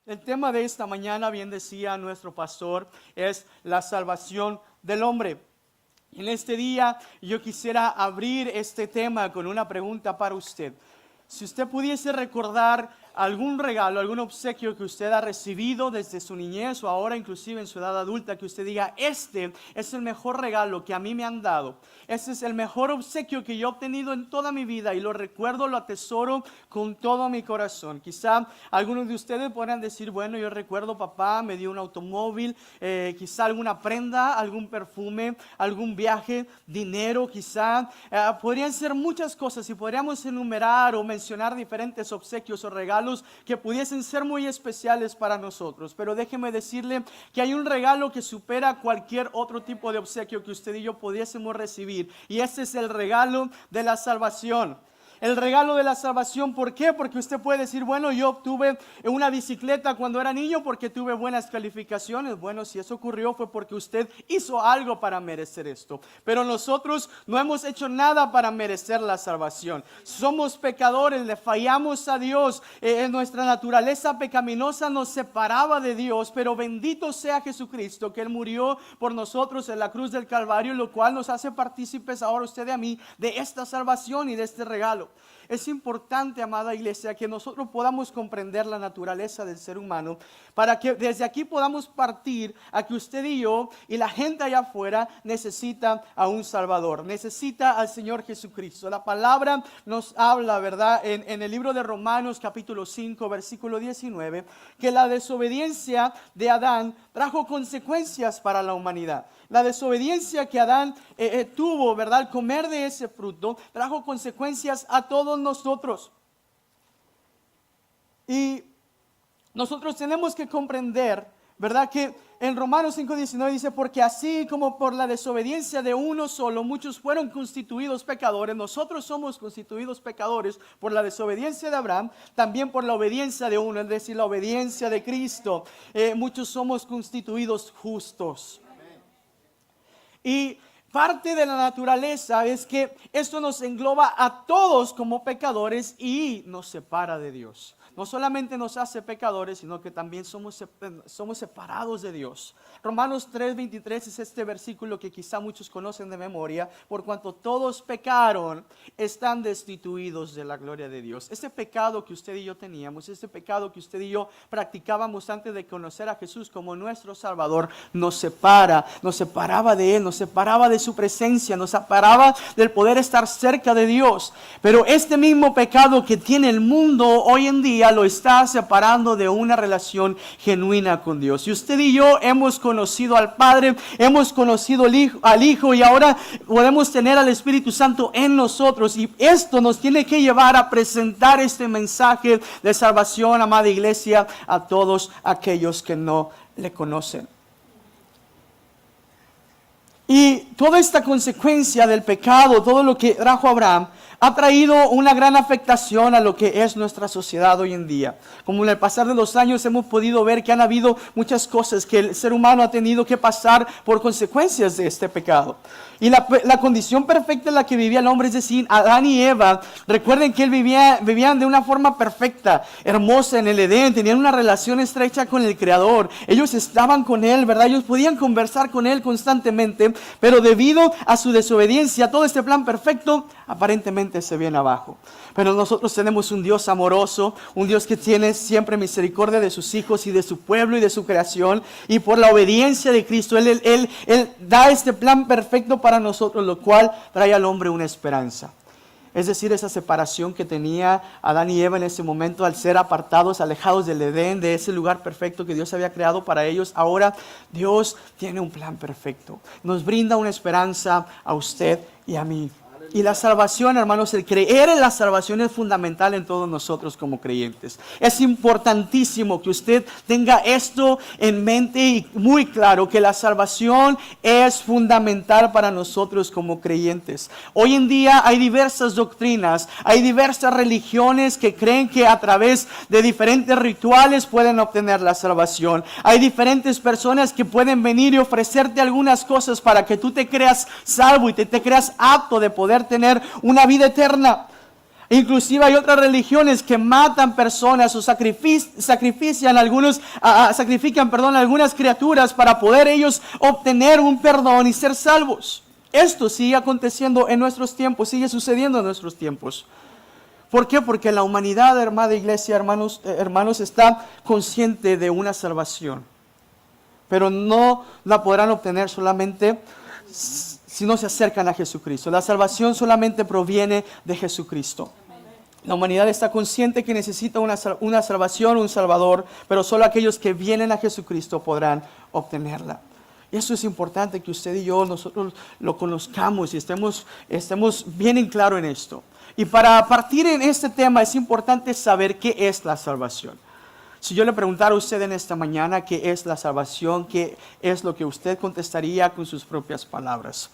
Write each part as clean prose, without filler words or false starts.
El tema de esta mañana, bien decía nuestro pastor, es la salvación del hombre. En este día yo quisiera abrir este tema con una pregunta para usted. Si usted pudiese recordar algún regalo, algún obsequio que usted ha recibido desde su niñez o ahora inclusive en su edad adulta, que usted diga, este es el mejor regalo que a mí me han dado. Este es el mejor obsequio que yo he obtenido en toda mi vida y lo recuerdo, lo atesoro con todo mi corazón. Quizá algunos de ustedes podrán decir, bueno, yo recuerdo papá me dio un automóvil, quizá alguna prenda, algún perfume, algún viaje, dinero, quizá. Podrían ser muchas cosas y podríamos enumerar o mencionar diferentes obsequios o regalos que pudiesen ser muy especiales para nosotros, pero déjeme decirle que hay un regalo que supera cualquier otro tipo de obsequio que usted y yo pudiésemos recibir, y ese es el regalo de la salvación. El regalo de la salvación, ¿por qué? Porque usted puede decir, bueno, yo obtuve una bicicleta cuando era niño porque tuve buenas calificaciones. Bueno, si eso ocurrió fue porque usted hizo algo para merecer esto. Pero nosotros no hemos hecho nada para merecer la salvación. Somos pecadores, le fallamos a Dios. Nuestra naturaleza pecaminosa nos separaba de Dios, pero bendito sea Jesucristo, que Él murió por nosotros en la cruz del Calvario, lo cual nos hace partícipes ahora usted y a mí de esta salvación y de este regalo. Es importante, amada iglesia, que nosotros podamos comprender la naturaleza del ser humano para que desde aquí podamos partir a que usted y yo y la gente allá afuera necesita a un Salvador, necesita al Señor Jesucristo. La palabra nos habla, ¿verdad? En el libro de Romanos capítulo 5 versículo 19, que la desobediencia de Adán trajo consecuencias para la humanidad. La desobediencia que Adán tuvo, ¿verdad? Al comer de ese fruto, trajo consecuencias a todos nosotros. Y nosotros tenemos que comprender, ¿verdad? Que en Romanos 5:19 dice, porque así como por la desobediencia de uno solo, muchos fueron constituidos pecadores, nosotros somos constituidos pecadores por la desobediencia de Abraham, también por la obediencia de uno, es decir, la obediencia de Cristo. Muchos somos constituidos justos. Y parte de la naturaleza es que esto nos engloba a todos como pecadores y nos separa de Dios. No solamente nos hace pecadores, sino que también somos separados de Dios. Romanos 3:23 es este versículo que quizá muchos conocen de memoria. Por cuanto todos pecaron, están destituidos de la gloria de Dios. Ese pecado que usted y yo teníamos, ese pecado que usted y yo practicábamos antes de conocer a Jesús como nuestro Salvador, nos separaba de Él, nos separaba de su presencia, nos separaba del poder estar cerca de Dios. Pero este mismo pecado que tiene el mundo hoy en día lo está separando de una relación genuina con Dios. Y usted y yo hemos conocido al Padre, hemos conocido al Hijo y ahora podemos tener al Espíritu Santo en nosotros. Y esto nos tiene que llevar a presentar este mensaje de salvación, amada iglesia, a todos aquellos que no le conocen. Y toda esta consecuencia del pecado, todo lo que trajo Abraham, ha traído una gran afectación a lo que es nuestra sociedad hoy en día. Como en el pasar de los años hemos podido ver que han habido muchas cosas que el ser humano ha tenido que pasar por consecuencias de este pecado. Y la condición perfecta en la que vivía el hombre, es decir, Adán y Eva, recuerden que vivían de una forma perfecta, hermosa en el Edén, tenían una relación estrecha con el Creador. Ellos estaban con Él, ¿verdad? Ellos podían conversar con Él constantemente, pero debido a su desobediencia, todo este plan perfecto aparentemente se viene abajo. Pero nosotros tenemos un Dios amoroso, un Dios que tiene siempre misericordia de sus hijos y de su pueblo y de su creación. Y por la obediencia de Cristo, Él da este plan perfecto para nosotros, lo cual trae al hombre una esperanza. Es decir, esa separación que tenía Adán y Eva en ese momento al ser apartados, alejados del Edén, de ese lugar perfecto que Dios había creado para ellos. Ahora Dios tiene un plan perfecto. Nos brinda una esperanza a usted y a mí. Y la salvación, hermanos, el creer en la salvación es fundamental en todos nosotros como creyentes. Es importantísimo que usted tenga esto en mente y muy claro, que la salvación es fundamental para nosotros como creyentes. Hoy en día hay diversas doctrinas, hay diversas religiones que creen que a través de diferentes rituales pueden obtener la salvación. Hay diferentes personas que pueden venir y ofrecerte algunas cosas para que tú te creas salvo y te creas apto de poder tener una vida eterna. Inclusive hay otras religiones que matan personas o sacrifican algunas criaturas para poder ellos obtener un perdón y ser salvos. Esto sigue aconteciendo en nuestros tiempos, sigue sucediendo en nuestros tiempos. ¿Por qué? Porque la humanidad, hermana iglesia, hermanos, está consciente de una salvación. Pero no la podrán obtener solamente si no se acercan a Jesucristo. La salvación solamente proviene de Jesucristo. La humanidad está consciente que necesita una salvación, un salvador, pero solo aquellos que vienen a Jesucristo podrán obtenerla. Y eso es importante que usted y yo, nosotros lo conozcamos y estemos bien en claro en esto. Y para partir en este tema es importante saber qué es la salvación. Si yo le preguntara a usted en esta mañana qué es la salvación, qué es lo que usted contestaría con sus propias palabras.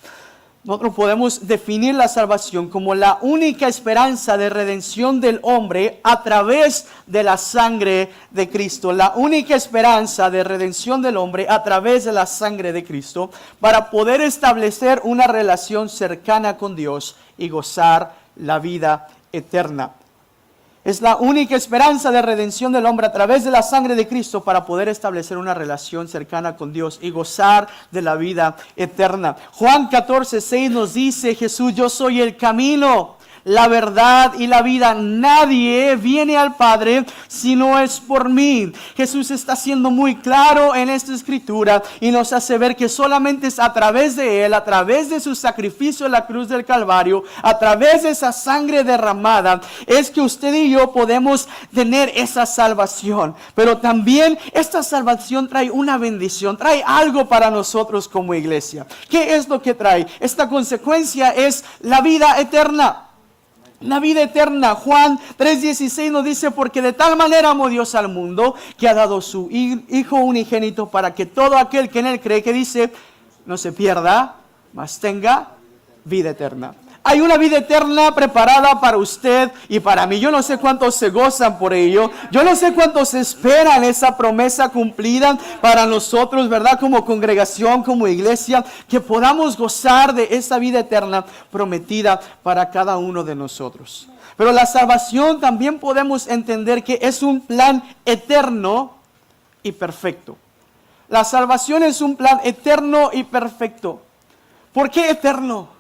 Nosotros podemos definir la salvación como la única esperanza de redención del hombre a través de la sangre de Cristo. La única esperanza de redención del hombre a través de la sangre de Cristo para poder establecer una relación cercana con Dios y gozar la vida eterna. Es la única esperanza de redención del hombre a través de la sangre de Cristo para poder establecer una relación cercana con Dios y gozar de la vida eterna. Juan 14:6 nos dice Jesús: yo soy el camino, la verdad y la vida. Nadie viene al Padre si no es por mí. Jesús está siendo muy claro en esta escritura y nos hace ver que solamente es a través de Él, a través de su sacrificio en la cruz del Calvario, a través de esa sangre derramada, es que usted y yo podemos tener esa salvación. Pero también esta salvación trae una bendición, trae algo para nosotros como iglesia. ¿Qué es lo que trae? Esta consecuencia es la vida eterna. La vida eterna. Juan 3:16 nos dice: porque de tal manera amó Dios al mundo que ha dado su Hijo unigénito para que todo aquel que en Él cree, que dice, no se pierda, mas tenga vida eterna. Hay una vida eterna preparada para usted y para mí. Yo no sé cuántos se gozan por ello. Yo no sé cuántos esperan esa promesa cumplida para nosotros, ¿verdad? Como congregación, como iglesia, que podamos gozar de esa vida eterna prometida para cada uno de nosotros. Pero la salvación también podemos entender que es un plan eterno y perfecto. La salvación es un plan eterno y perfecto. ¿Por qué eterno?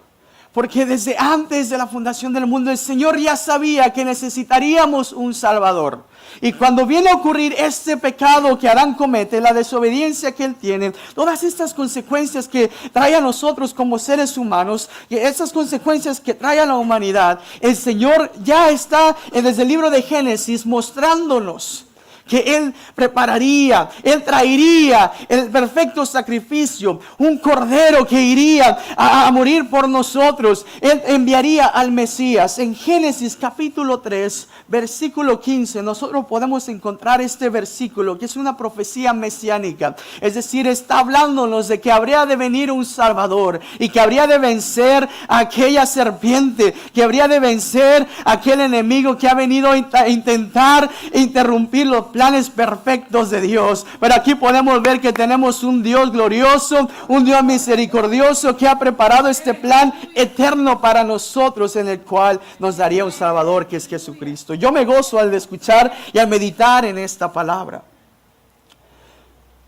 Porque desde antes de la fundación del mundo el Señor ya sabía que necesitaríamos un Salvador. Y cuando viene a ocurrir este pecado que Adán comete, la desobediencia que él tiene, todas estas consecuencias que trae a nosotros como seres humanos, y esas consecuencias que trae a la humanidad, el Señor ya está desde el libro de Génesis mostrándonos que Él prepararía, Él traería el perfecto sacrificio, un cordero que iría a morir por nosotros. Él enviaría al Mesías. En Génesis capítulo 3, versículo 15, nosotros podemos encontrar este versículo que es una profecía mesiánica. Es decir, está hablándonos de que habría de venir un Salvador y que habría de vencer a aquella serpiente, que habría de vencer a aquel enemigo que ha venido a intentar interrumpir los planes perfectos de Dios. Pero aquí podemos ver que tenemos un Dios glorioso, un Dios misericordioso que ha preparado este plan eterno para nosotros, en el cual nos daría un Salvador, que es Jesucristo. Yo me gozo al escuchar y al meditar en esta palabra.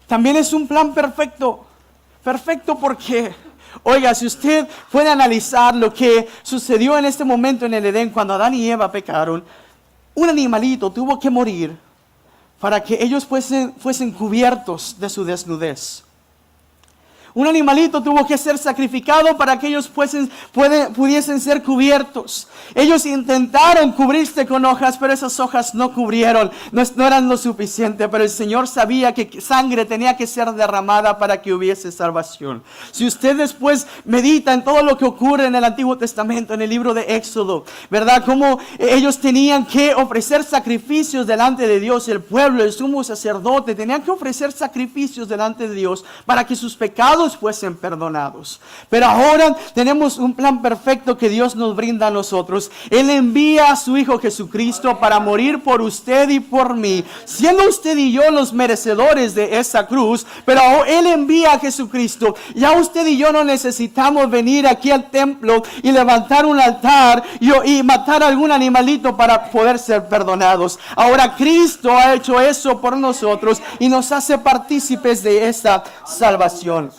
También es un plan perfecto. Perfecto porque, oiga, si usted puede analizar lo que sucedió en este momento en el Edén cuando Adán y Eva pecaron, un animalito tuvo que morir para que ellos fuesen cubiertos de su desnudez. Un animalito tuvo que ser sacrificado para que ellos pudiesen ser cubiertos. Ellos intentaron cubrirse con hojas, pero esas hojas no cubrieron, no eran lo suficiente. Pero el Señor sabía que sangre tenía que ser derramada para que hubiese salvación. Si usted después medita en todo lo que ocurre en el Antiguo Testamento, en el libro de Éxodo, ¿verdad? Cómo ellos tenían que ofrecer sacrificios delante de Dios. El pueblo, el sumo sacerdote, tenían que ofrecer sacrificios delante de Dios para que sus pecados pecados fuesen perdonados. Pero ahora tenemos un plan perfecto que Dios nos brinda a nosotros. Él envía a su Hijo Jesucristo para morir por usted y por mí, siendo usted y yo los merecedores de esa cruz. Pero Él envía a Jesucristo. Ya usted y yo no necesitamos venir aquí al templo y levantar un altar y matar algún animalito para poder ser perdonados. Ahora Cristo ha hecho eso por nosotros y nos hace partícipes de esta salvación.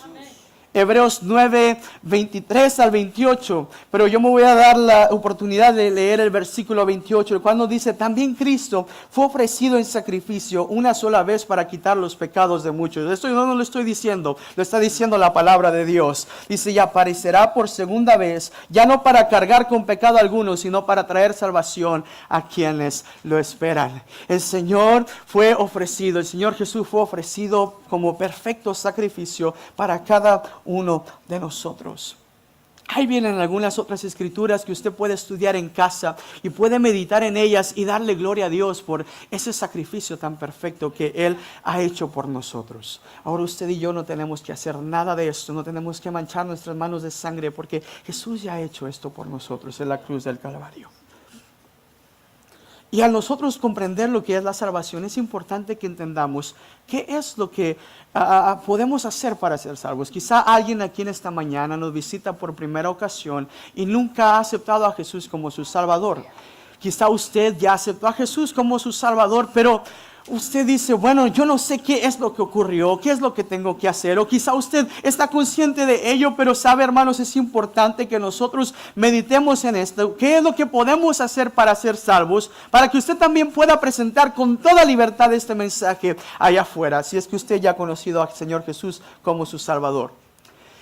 Hebreos 9, 23 al 28, pero yo me voy a dar la oportunidad de leer el versículo 28, el cual nos dice: también Cristo fue ofrecido en sacrificio una sola vez para quitar los pecados de muchos. Esto yo no lo estoy diciendo, lo está diciendo la palabra de Dios. Dice: y aparecerá por segunda vez, ya no para cargar con pecado alguno, sino para traer salvación a quienes lo esperan. El Señor fue ofrecido, el Señor Jesús fue ofrecido como perfecto sacrificio para cada uno de nosotros. Ahí vienen algunas otras escrituras que usted puede estudiar en casa y puede meditar en ellas y darle gloria a Dios por ese sacrificio tan perfecto que Él ha hecho por nosotros. Ahora usted y yo no tenemos que hacer nada de esto, no tenemos que manchar nuestras manos de sangre, porque Jesús ya ha hecho esto por nosotros en la cruz del Calvario. Y al nosotros comprender lo que es la salvación, es importante que entendamos qué es lo que podemos hacer para ser salvos. Quizá alguien aquí en esta mañana nos visita por primera ocasión y nunca ha aceptado a Jesús como su Salvador. Quizá usted ya aceptó a Jesús como su Salvador, pero usted dice: bueno, yo no sé qué es lo que ocurrió, qué es lo que tengo que hacer. O quizá usted está consciente de ello, pero sabe, hermanos, es importante que nosotros meditemos en esto. ¿Qué es lo que podemos hacer para ser salvos? Para que usted también pueda presentar con toda libertad este mensaje allá afuera, si es que usted ya ha conocido al Señor Jesús como su Salvador.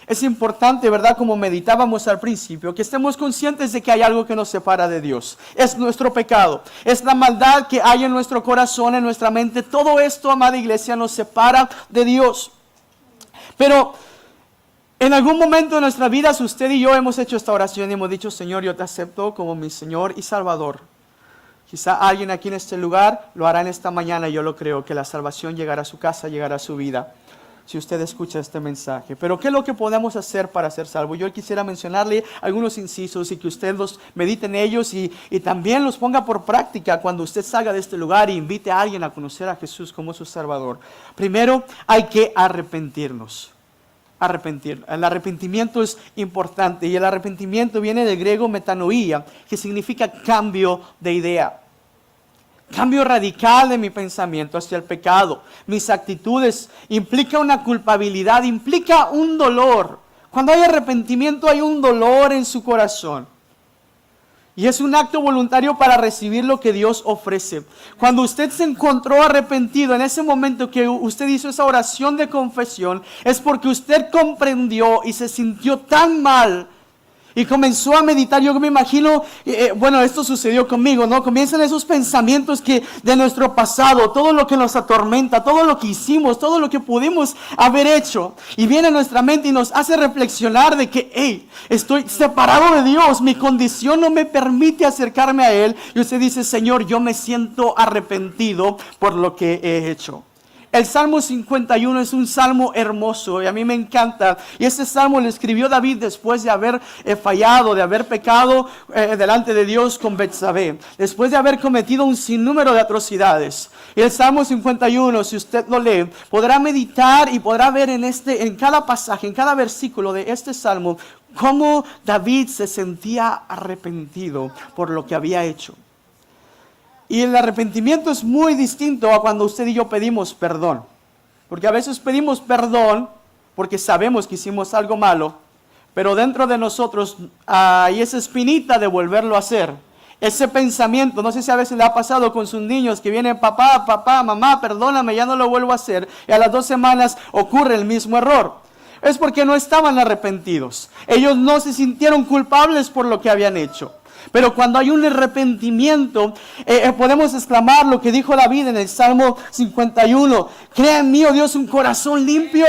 Es importante, ¿verdad?, como meditábamos al principio, que estemos conscientes de que hay algo que nos separa de Dios. Es nuestro pecado, es la maldad que hay en nuestro corazón, en nuestra mente. Todo esto, amada iglesia, nos separa de Dios. Pero en algún momento de nuestra vida, usted y yo hemos hecho esta oración y hemos dicho: Señor, yo te acepto como mi Señor y Salvador. Quizá alguien aquí en este lugar lo hará en esta mañana, y yo lo creo, que la salvación llegará a su casa, llegará a su vida, si usted escucha este mensaje. Pero ¿qué es lo que podemos hacer para ser salvos? Yo quisiera mencionarle algunos incisos y que usted los medite en ellos y también los ponga por práctica cuando usted salga de este lugar e invite a alguien a conocer a Jesús como su Salvador. Primero, hay que arrepentirnos. El arrepentimiento es importante, y el arrepentimiento viene del griego metanoia, que significa cambio de idea. Cambio radical de mi pensamiento hacia el pecado. Mis actitudes implica una culpabilidad, implica un dolor. Cuando hay arrepentimiento hay un dolor en su corazón. Y es un acto voluntario para recibir lo que Dios ofrece. Cuando usted se encontró arrepentido, en ese momento que usted hizo esa oración de confesión, es porque usted comprendió y se sintió tan mal y comenzó a meditar. Yo me imagino, bueno, esto sucedió conmigo, ¿no? Comienzan esos pensamientos que de nuestro pasado, todo lo que nos atormenta, todo lo que hicimos, todo lo que pudimos haber hecho, y viene a nuestra mente y nos hace reflexionar de que, hey, estoy separado de Dios, mi condición no me permite acercarme a Él. Y usted dice: Señor, yo me siento arrepentido por lo que he hecho. El Salmo 51 es un salmo hermoso y a mí me encanta. Y este salmo lo escribió David después de haber fallado, de haber pecado delante de Dios con Betsabé, después de haber cometido un sinnúmero de atrocidades. Y el Salmo 51, si usted lo lee, podrá meditar y podrá ver en cada pasaje, en cada versículo de este salmo, cómo David se sentía arrepentido por lo que había hecho. Y el arrepentimiento es muy distinto a cuando usted y yo pedimos perdón. Porque a veces pedimos perdón porque sabemos que hicimos algo malo, pero dentro de nosotros hay esa espinita de volverlo a hacer. Ese pensamiento, no sé si a veces le ha pasado con sus niños que vienen: papá, mamá, perdóname, ya no lo vuelvo a hacer. Y a las 2 semanas ocurre el mismo error. Es porque no estaban arrepentidos. Ellos no se sintieron culpables por lo que habían hecho. Pero cuando hay un arrepentimiento, podemos exclamar lo que dijo David en el Salmo 51. Crea en mí, oh Dios, un corazón limpio.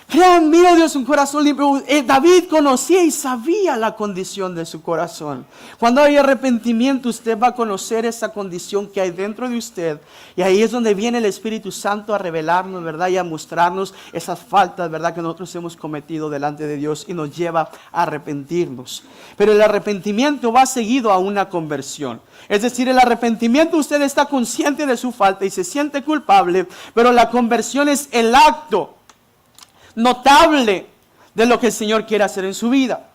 Crea en mí, oh Dios, un corazón limpio. David conocía y sabía la condición de su corazón. Cuando hay arrepentimiento, usted va a conocer esa condición que hay dentro de usted. Y ahí es donde viene el Espíritu Santo a revelarnos, ¿verdad? Y a mostrarnos esas faltas, ¿verdad? Que nosotros hemos cometido delante de Dios y nos lleva a arrepentirnos. Pero el arrepentimiento va seguido a una conversión. Es decir, el arrepentimiento, usted está consciente de su falta y se siente culpable, pero la conversión es el acto notable de lo que el Señor quiere hacer en su vida.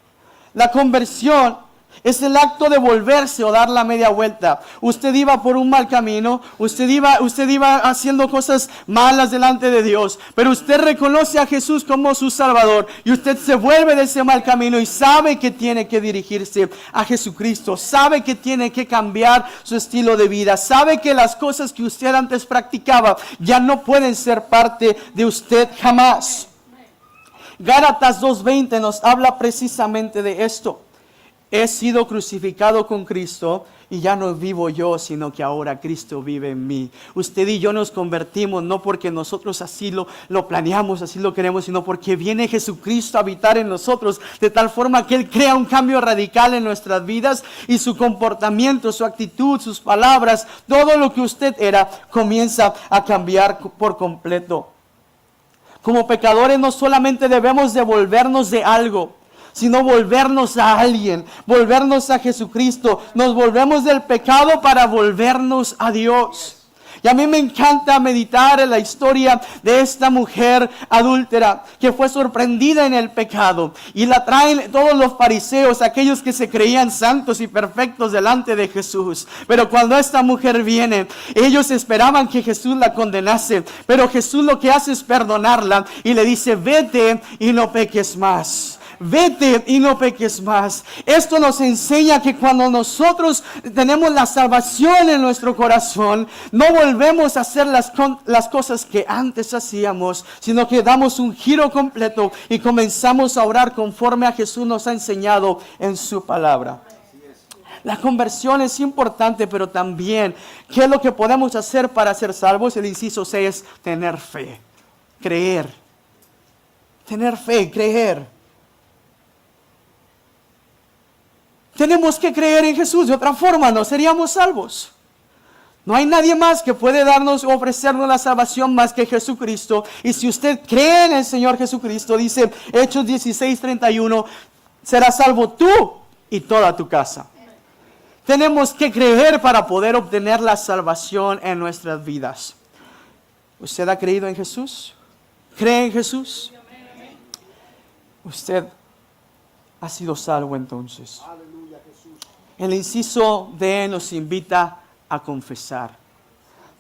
La conversión es el acto de volverse o dar la media vuelta. Usted iba por un mal camino, usted iba haciendo cosas malas delante de Dios, pero usted reconoce a Jesús como su Salvador y usted se vuelve de ese mal camino y sabe que tiene que dirigirse a Jesucristo, sabe que tiene que cambiar su estilo de vida, sabe que las cosas que usted antes practicaba ya no pueden ser parte de usted jamás. Gálatas 2:20 nos habla precisamente de esto. He sido crucificado con Cristo y ya no vivo yo, sino que ahora Cristo vive en mí. Usted y yo nos convertimos no porque nosotros así lo planeamos, así lo queremos, sino porque viene Jesucristo a habitar en nosotros, de tal forma que Él crea un cambio radical en nuestras vidas y su comportamiento, su actitud, sus palabras, todo lo que usted era comienza a cambiar por completo. Como pecadores no solamente debemos devolvernos de algo, sino volvernos a alguien, volvernos a Jesucristo. Nos volvemos del pecado para volvernos a Dios. Y a mí me encanta meditar en la historia de esta mujer adúltera que fue sorprendida en el pecado. Y la traen todos los fariseos, aquellos que se creían santos y perfectos delante de Jesús. Pero cuando esta mujer viene, ellos esperaban que Jesús la condenase. Pero Jesús lo que hace es perdonarla y le dice, vete y no peques más. Vete y no peques más. Esto nos enseña que cuando nosotros tenemos la salvación en nuestro corazón, no volvemos a hacer las cosas que antes hacíamos, sino que damos un giro completo y comenzamos a orar conforme a Jesús nos ha enseñado en su palabra. La conversión es importante, pero también, ¿qué es lo que podemos hacer para ser salvos? El inciso 6 es tener fe, creer. Tener fe, creer. Tenemos que creer en Jesús, de otra forma no seríamos salvos. No hay nadie más que puede darnos o ofrecernos la salvación más que Jesucristo. Y si usted cree en el Señor Jesucristo, dice Hechos 16:31, serás salvo tú y toda tu casa. Tenemos que creer para poder obtener la salvación en nuestras vidas. ¿Usted ha creído en Jesús? ¿Cree en Jesús? Usted ha sido salvo entonces. El inciso D nos invita a confesar.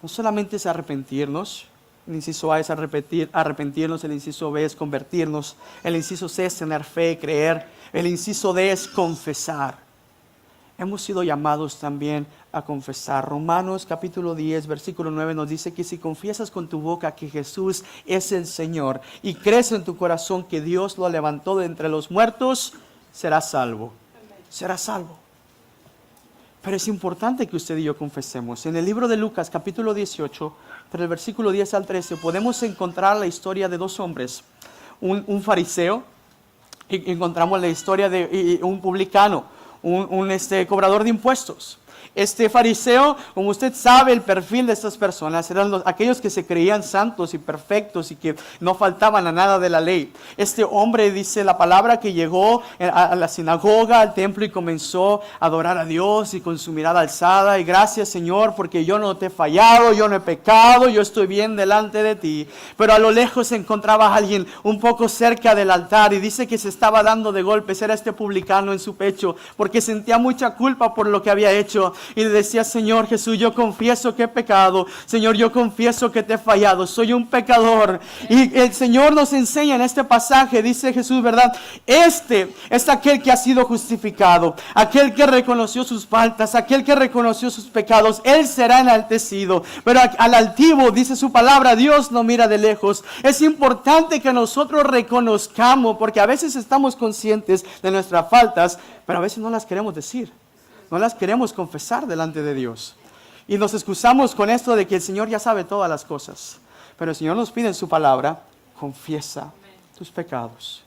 No solamente es arrepentirnos. El inciso A es arrepentirnos. El inciso B es convertirnos. El inciso C es tener fe, creer. El inciso D es confesar. Hemos sido llamados también a confesar. Romanos capítulo 10, versículo 9 nos dice que si confiesas con tu boca que Jesús es el Señor y crees en tu corazón que Dios lo levantó de entre los muertos, serás salvo. Serás salvo. Pero es importante que usted y yo confesemos. En el libro de Lucas, capítulo 18, del versículo 10 al 13, podemos encontrar la historia de dos hombres. Un fariseo, y encontramos la historia de un publicano, un cobrador de impuestos. Este fariseo, como usted sabe, el perfil de estas personas eran aquellos que se creían santos y perfectos y que no faltaban a nada de la ley. Este hombre, dice la palabra, que llegó a la sinagoga, al templo y comenzó a adorar a Dios y con su mirada alzada. Y gracias, Señor, porque yo no te he fallado, yo no he pecado, yo estoy bien delante de ti. Pero a lo lejos se encontraba alguien un poco cerca del altar y dice que se estaba dando de golpes. Era este publicano en su pecho porque sentía mucha culpa por lo que había hecho. Y le decía, Señor Jesús, yo confieso que he pecado. Señor, yo confieso que te he fallado. Soy un pecador. Y el Señor nos enseña en este pasaje, dice Jesús, ¿verdad? Este es aquel que ha sido justificado. Aquel que reconoció sus faltas. Aquel que reconoció sus pecados. Él será enaltecido. Pero al altivo, dice su palabra, Dios no mira de lejos. Es importante que nosotros reconozcamos, porque a veces estamos conscientes de nuestras faltas, pero a veces no las queremos decir. No las queremos confesar delante de Dios. Y nos excusamos con esto de que el Señor ya sabe todas las cosas. Pero el Señor nos pide en su palabra, confiesa tus pecados.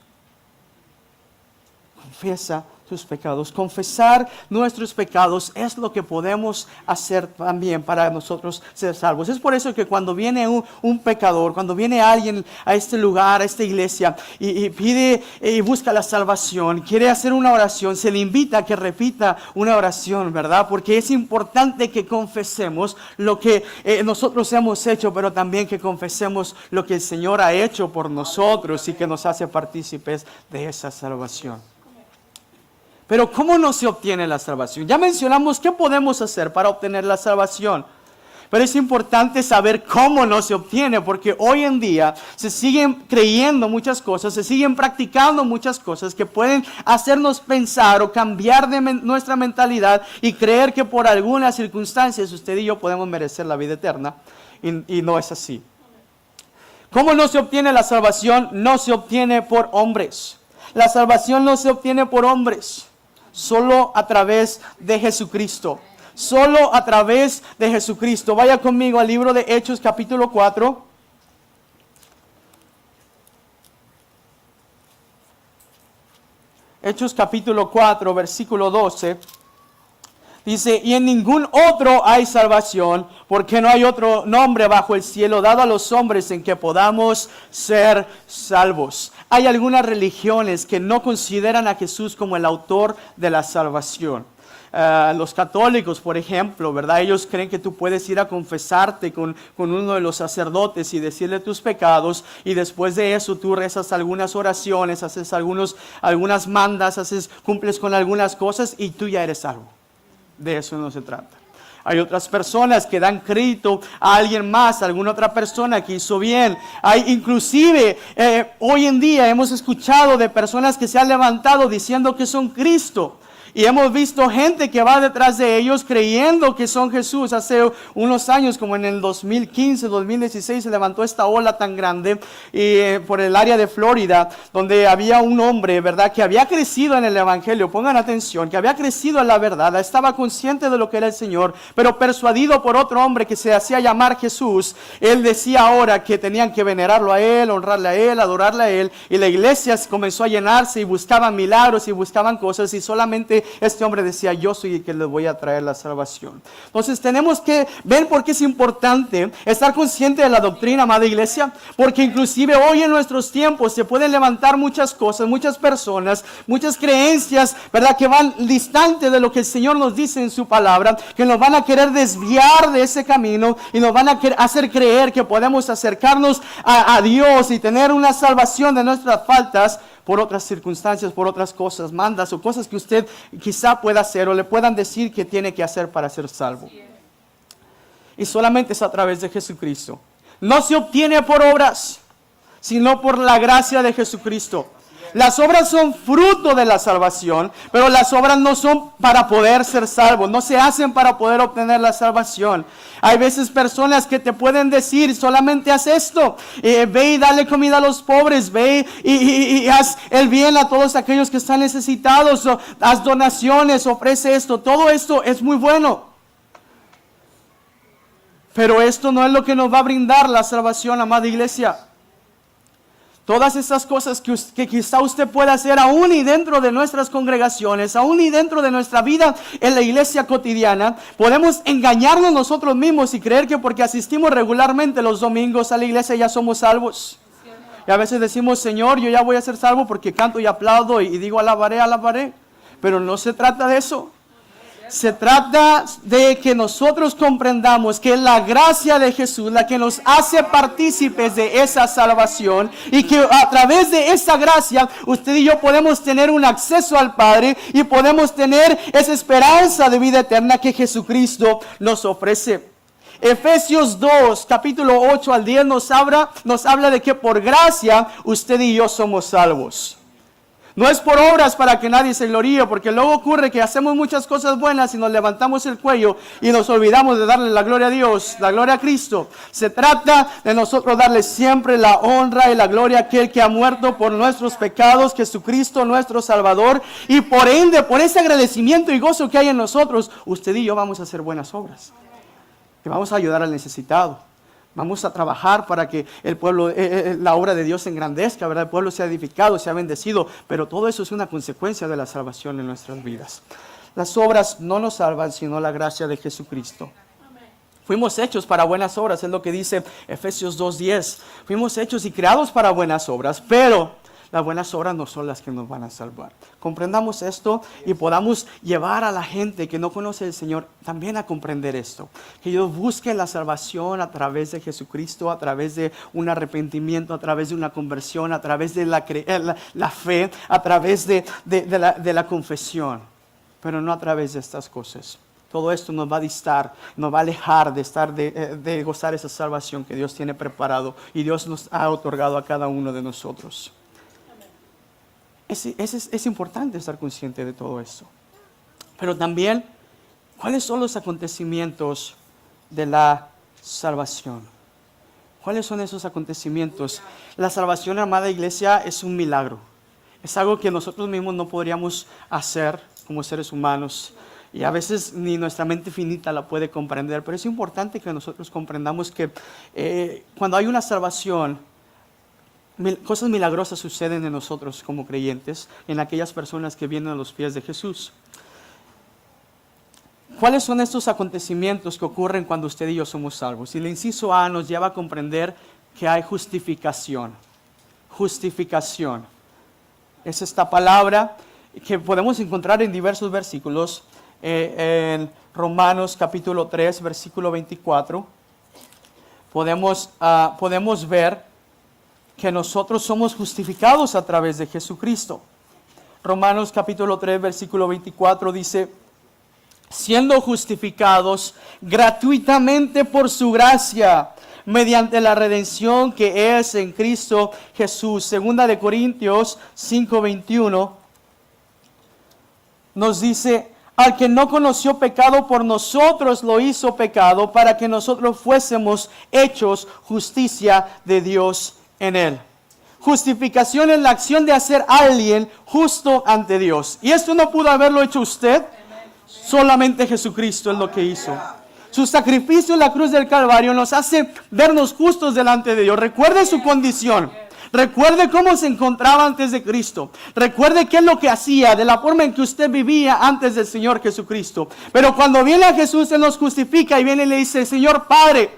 Confiesa tus pecados. Confesar nuestros pecados es lo que podemos hacer también para nosotros ser salvos. Es por eso que cuando viene un pecador, cuando viene alguien a este lugar, a esta iglesia y pide y busca la salvación, quiere hacer una oración, se le invita a que repita una oración, ¿verdad? Porque es importante que confesemos lo que nosotros hemos hecho, pero también que confesemos lo que el Señor ha hecho por nosotros y que nos hace partícipes de esa salvación. Pero ¿cómo no se obtiene la salvación? Ya mencionamos qué podemos hacer para obtener la salvación. Pero es importante saber cómo no se obtiene, porque hoy en día se siguen creyendo muchas cosas, se siguen practicando muchas cosas que pueden hacernos pensar o cambiar de nuestra mentalidad y creer que por algunas circunstancias usted y yo podemos merecer la vida eterna. Y no es así. ¿Cómo no se obtiene la salvación? No se obtiene por hombres. La salvación no se obtiene por hombres. Solo a través de Jesucristo. Solo a través de Jesucristo. Vaya conmigo al libro de Hechos capítulo 4. Hechos capítulo 4, versículo 12. Dice, y en ningún otro hay salvación, porque no hay otro nombre bajo el cielo dado a los hombres en que podamos ser salvos. Hay algunas religiones que no consideran a Jesús como el autor de la salvación. Los católicos, por ejemplo, ¿verdad? Ellos creen que tú puedes ir a confesarte con uno de los sacerdotes y decirle tus pecados, y después de eso tú rezas algunas oraciones, haces algunas mandas, cumples con algunas cosas y tú ya eres salvo. De eso no se trata. Hay otras personas que dan crédito a alguien más, a alguna otra persona que hizo bien. Hay inclusive, hoy en día hemos escuchado de personas que se han levantado diciendo que son Cristo. Y hemos visto gente que va detrás de ellos creyendo que son Jesús. Hace unos años, como en el 2015, 2016, se levantó esta ola tan grande por el área de Florida, donde había un hombre, ¿verdad?, que había crecido en el Evangelio. Pongan atención, que había crecido en la verdad, estaba consciente de lo que era el Señor, pero persuadido por otro hombre que se hacía llamar Jesús. Él decía ahora que tenían que venerarlo a Él, honrarle a Él, adorarle a Él. Y la iglesia comenzó a llenarse y buscaban milagros y buscaban cosas, y solamente este hombre decía, yo soy el que les voy a traer la salvación. Entonces tenemos que ver por qué es importante estar consciente de la doctrina, amada iglesia, porque inclusive hoy en nuestros tiempos se pueden levantar muchas cosas, muchas personas, muchas creencias, ¿verdad?, que van distante de lo que el Señor nos dice en su palabra, que nos van a querer desviar de ese camino y nos van a hacer creer que podemos acercarnos a Dios y tener una salvación de nuestras faltas por otras circunstancias, por otras cosas, mandas o cosas que usted quizá pueda hacer o le puedan decir que tiene que hacer para ser salvo. Y solamente es a través de Jesucristo. No se obtiene por obras, sino por la gracia de Jesucristo. Las obras son fruto de la salvación, pero las obras no son para poder ser salvos, no se hacen para poder obtener la salvación. Hay veces personas que te pueden decir, solamente haz esto, ve y dale comida a los pobres, ve y haz el bien a todos aquellos que están necesitados, haz donaciones, ofrece esto, todo esto es muy bueno. Pero esto no es lo que nos va a brindar la salvación, amada iglesia. Todas esas cosas que quizá usted pueda hacer aún y dentro de nuestras congregaciones, aún y dentro de nuestra vida en la iglesia cotidiana, podemos engañarnos nosotros mismos y creer que porque asistimos regularmente los domingos a la iglesia ya somos salvos. Y a veces decimos, Señor, yo ya voy a ser salvo porque canto y aplaudo y digo alabaré, alabaré. Pero no se trata de eso. Se trata de que nosotros comprendamos que es la gracia de Jesús la que nos hace partícipes de esa salvación, y que a través de esa gracia usted y yo podemos tener un acceso al Padre y podemos tener esa esperanza de vida eterna que Jesucristo nos ofrece. Efesios 2, capítulo 8 al 10 nos habla de que por gracia usted y yo somos salvos. No es por obras para que nadie se gloríe, porque luego ocurre que hacemos muchas cosas buenas y nos levantamos el cuello y nos olvidamos de darle la gloria a Dios, la gloria a Cristo. Se trata de nosotros darle siempre la honra y la gloria a aquel que ha muerto por nuestros pecados, Jesucristo nuestro Salvador, y por ende, por ese agradecimiento y gozo que hay en nosotros, usted y yo vamos a hacer buenas obras. Que vamos a ayudar al necesitado. Vamos a trabajar para que el pueblo, la obra de Dios se engrandezca, ¿verdad? El pueblo sea edificado, sea bendecido, pero todo eso es una consecuencia de la salvación en nuestras vidas. Las obras no nos salvan, sino la gracia de Jesucristo. Fuimos hechos para buenas obras, es lo que dice Efesios 2:10. Fuimos hechos y creados para buenas obras, pero las buenas obras no son las que nos van a salvar. Comprendamos esto y podamos llevar a la gente que no conoce al Señor también a comprender esto. Que ellos busquen la salvación a través de Jesucristo, a través de un arrepentimiento, a través de una conversión, a través de la fe, a través de la confesión. Pero no a través de estas cosas. Todo esto nos va a distar, nos va a alejar de gozar esa salvación que Dios tiene preparado y Dios nos ha otorgado a cada uno de nosotros. Es importante estar consciente de todo esto. Pero también, ¿cuáles son los acontecimientos de la salvación? ¿Cuáles son esos acontecimientos? La salvación, amada iglesia, es un milagro. Es algo que nosotros mismos no podríamos hacer como seres humanos. Y a veces ni nuestra mente finita la puede comprender. Pero es importante que nosotros comprendamos que cuando hay una salvación, cosas milagrosas suceden en nosotros como creyentes, en aquellas personas que vienen a los pies de Jesús. ¿Cuáles son estos acontecimientos que ocurren cuando usted y yo somos salvos? Y el inciso A nos lleva a comprender que hay justificación. Justificación. Es esta palabra que podemos encontrar en diversos versículos. En Romanos capítulo 3, versículo 24, podemos ver que nosotros somos justificados a través de Jesucristo. Romanos capítulo 3, versículo 24 dice, siendo justificados gratuitamente por su gracia, mediante la redención que es en Cristo Jesús. Segunda de Corintios 5:21 nos dice, al que no conoció pecado por nosotros lo hizo pecado, para que nosotros fuésemos hechos justicia de Dios en él. Justificación es la acción de hacer a alguien justo ante Dios. Y esto no pudo haberlo hecho usted, solamente Jesucristo es lo que hizo. Su sacrificio en la cruz del Calvario nos hace vernos justos delante de Dios. Recuerde su condición. Recuerde cómo se encontraba antes de Cristo. Recuerde qué es lo que hacía, de la forma en que usted vivía antes del Señor Jesucristo. Pero cuando viene a Jesús, Él nos justifica y viene y le dice, Señor Padre,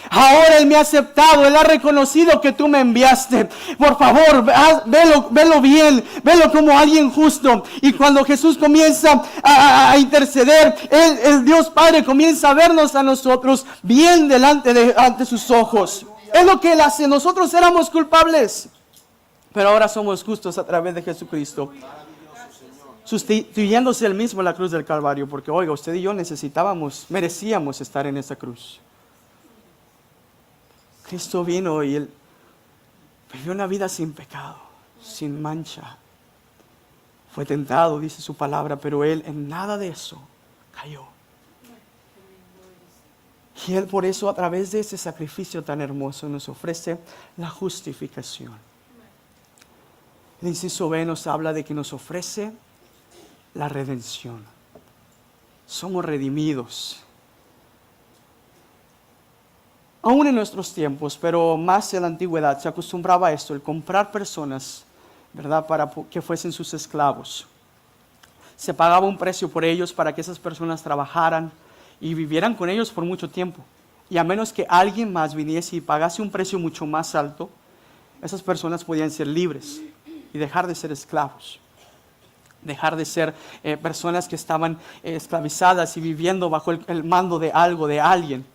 ahora Él me ha aceptado, Él ha reconocido que tú me enviaste. Por favor, velo bien, velo como alguien justo. Y cuando Jesús comienza a interceder, el Dios Padre comienza a vernos a nosotros bien ante sus ojos. Es lo que Él hace. Nosotros éramos culpables, pero ahora somos justos a través de Jesucristo, sustituyéndose Él mismo en la cruz del Calvario. Porque oiga, usted y yo merecíamos estar en esa cruz. Cristo vino y Él vivió una vida sin pecado, sin mancha. Fue tentado, dice su palabra, pero Él en nada de eso cayó. Y Él por eso, a través de ese sacrificio tan hermoso, nos ofrece la justificación. El inciso B nos habla de que nos ofrece la redención. Somos redimidos. Aún en nuestros tiempos, pero más en la antigüedad, se acostumbraba a esto, el comprar personas, ¿verdad?, para que fuesen sus esclavos. Se pagaba un precio por ellos para que esas personas trabajaran y vivieran con ellos por mucho tiempo. Y a menos que alguien más viniese y pagase un precio mucho más alto, esas personas podían ser libres y dejar de ser esclavos. Dejar de ser personas que estaban esclavizadas y viviendo bajo el mando de algo, de alguien.